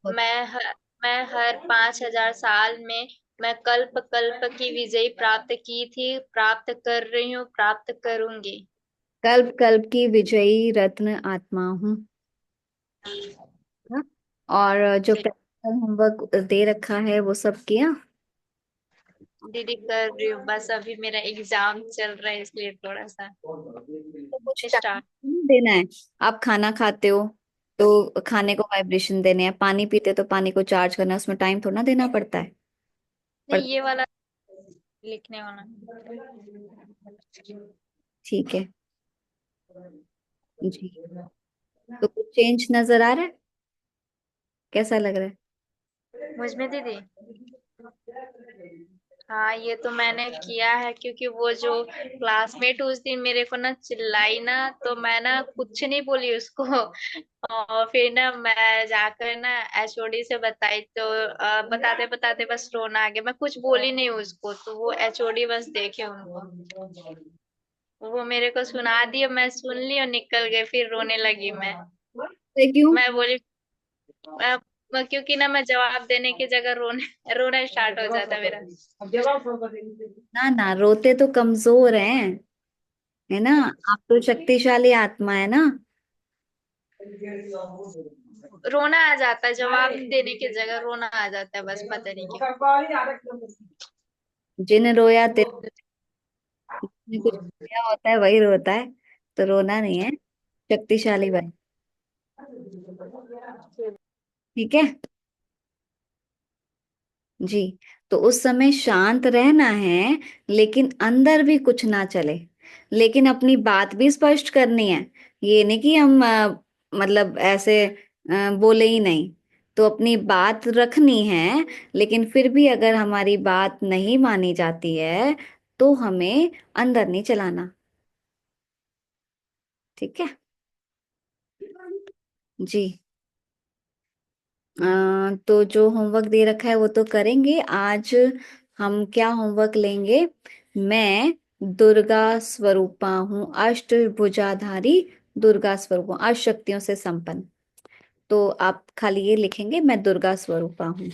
मैं हर मैं हर 5,000 साल में मैं कल्प कल्प की विजय प्राप्त की थी, प्राप्त कर रही हूँ, प्राप्त करूंगी। कल्प कल्प की विजयी रत्न आत्मा हूँ। हाँ? और जो जी प्रैक्टिकल होमवर्क दे रखा है वो सब किया? दीदी कर रही हूँ, बस अभी मेरा एग्जाम चल रहा है इसलिए थोड़ा सा तो कुछ स्टार्ट। टाइम देना है। आप खाना खाते हो तो खाने को वाइब्रेशन देने हैं, पानी पीते हो तो पानी को चार्ज करना है, उसमें टाइम थोड़ा ना देना पड़ता है। नहीं, ये वाला लिखने वाला। ठीक है जी। तो कुछ चेंज नजर आ रहा है? कैसा लग रहा है? मुझ में दीदी, हाँ ये तो मैंने किया है, क्योंकि वो जो क्लासमेट उस दिन मेरे को ना चिल्लाई ना, तो मैं ना कुछ नहीं बोली उसको। और फिर ना मैं जाकर ना एचओडी से बताई, तो बताते बताते बस रोना आ गया, मैं कुछ बोली नहीं उसको, तो वो एचओडी बस देखे उनको, वो मेरे को सुना दिया, मैं सुन ली और निकल गई, फिर रोने लगी मैं। ये क्यों? मैं बोली क्योंकि ना मैं जवाब देने की जगह रोने रोना स्टार्ट हो जाता मेरा। ना ना, रोते तो कमजोर हैं, है ना? आप तो शक्तिशाली आत्मा है ना। रोना आ जाता है, जवाब देने की जगह रोना आ जाता है, बस पता नहीं क्यों। जिन रोया तिन, जिसने कुछ किया होता है वही रोता है, तो रोना नहीं है, शक्तिशाली भाई। ठीक है जी। तो उस समय शांत रहना है, लेकिन अंदर भी कुछ ना चले, लेकिन अपनी बात भी स्पष्ट करनी है। ये नहीं कि हम मतलब ऐसे बोले ही नहीं, तो अपनी बात रखनी है। लेकिन फिर भी अगर हमारी बात नहीं मानी जाती है तो हमें अंदर नहीं चलाना। ठीक है जी। तो जो होमवर्क दे रखा है वो तो करेंगे आज। हम क्या होमवर्क लेंगे? मैं दुर्गा स्वरूपा हूँ, अष्टभुजाधारी दुर्गा स्वरूप हूँ, अष्ट शक्तियों से संपन्न। तो आप खाली ये लिखेंगे, मैं दुर्गा स्वरूपा हूँ,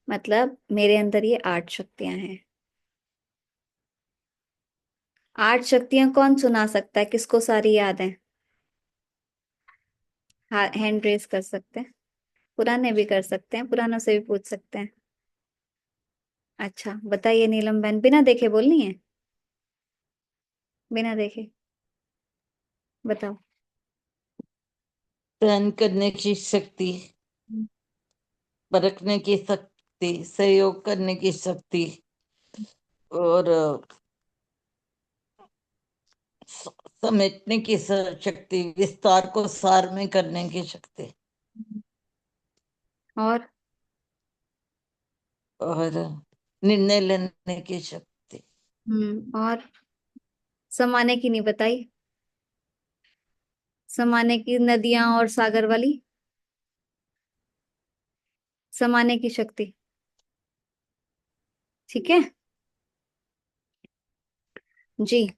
मतलब मेरे अंदर ये 8 शक्तियां हैं। 8 शक्तियां कौन सुना सकता है, किसको सारी याद है? हैंड रेस कर सकते हैं, पुराने भी कर सकते हैं, पुरानों से भी पूछ सकते हैं। अच्छा बताइए नीलम बहन, बिना देखे बोलनी है, बिना देखे बताओ। सहन करने की शक्ति, हम्म। परखने की शक्ति, सहयोग करने की शक्ति, और समेटने की शक्ति, विस्तार को सार में करने की शक्ति, और और निर्णय लेने की शक्ति। और समाने की नहीं बताई? समाने की नदियां और सागर वाली, समाने की शक्ति। ठीक है जी।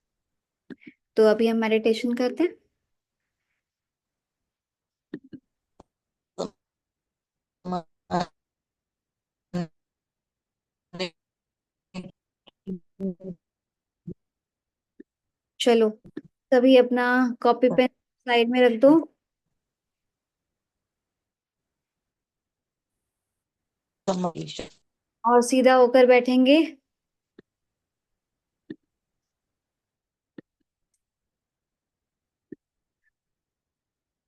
तो अभी हम मेडिटेशन करते हैं। चलो, तभी अपना कॉपी पेन साइड में रख दो। समझ। और सीधा होकर बैठेंगे।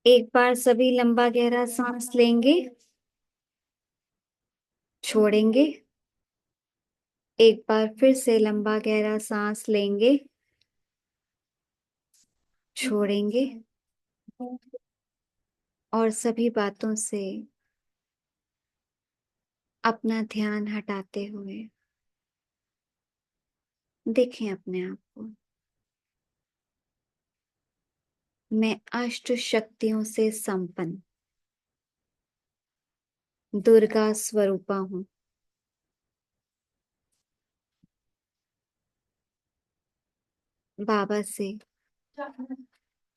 एक बार सभी लंबा गहरा सांस लेंगे, छोड़ेंगे। एक बार फिर से लंबा गहरा सांस लेंगे, छोड़ेंगे। और सभी बातों से अपना ध्यान हटाते हुए देखें अपने आप को। मैं अष्ट शक्तियों से संपन्न दुर्गा स्वरूपा हूं। बाबा से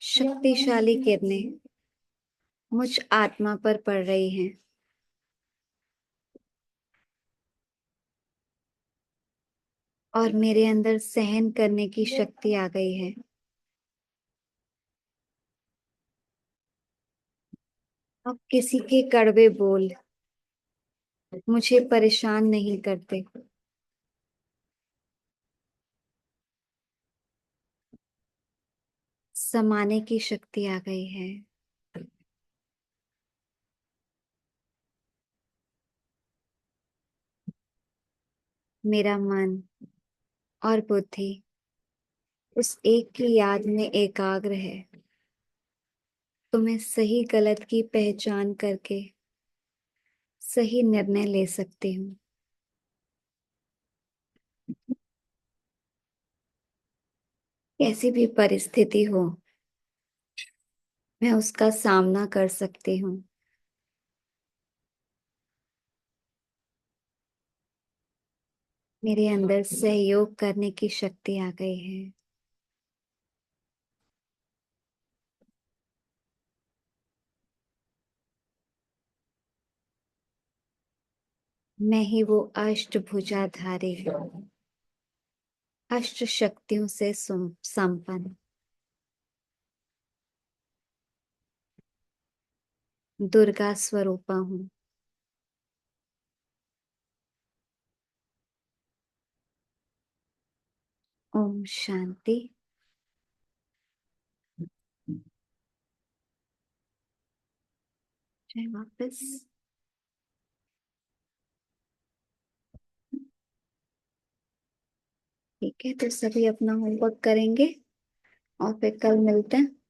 शक्तिशाली किरणें मुझ आत्मा पर पड़ रही हैं। और मेरे अंदर सहन करने की शक्ति आ गई है। अब किसी के कड़वे बोल मुझे परेशान नहीं करते। समाने की शक्ति आ गई है। मेरा मन और बुद्धि उस एक की याद में एकाग्र है। तो मैं सही गलत की पहचान करके सही निर्णय ले सकती हूँ। कैसी भी परिस्थिति हो, मैं उसका सामना कर सकती हूँ। मेरे अंदर सहयोग करने की शक्ति आ गई है। मैं ही वो अष्टभुजाधारी हूँ, अष्ट शक्तियों से संपन्न दुर्गा स्वरूपा हूँ। ओम शांति। जय वापस। ठीक है, तो सभी अपना होमवर्क करेंगे और फिर कल मिलते हैं।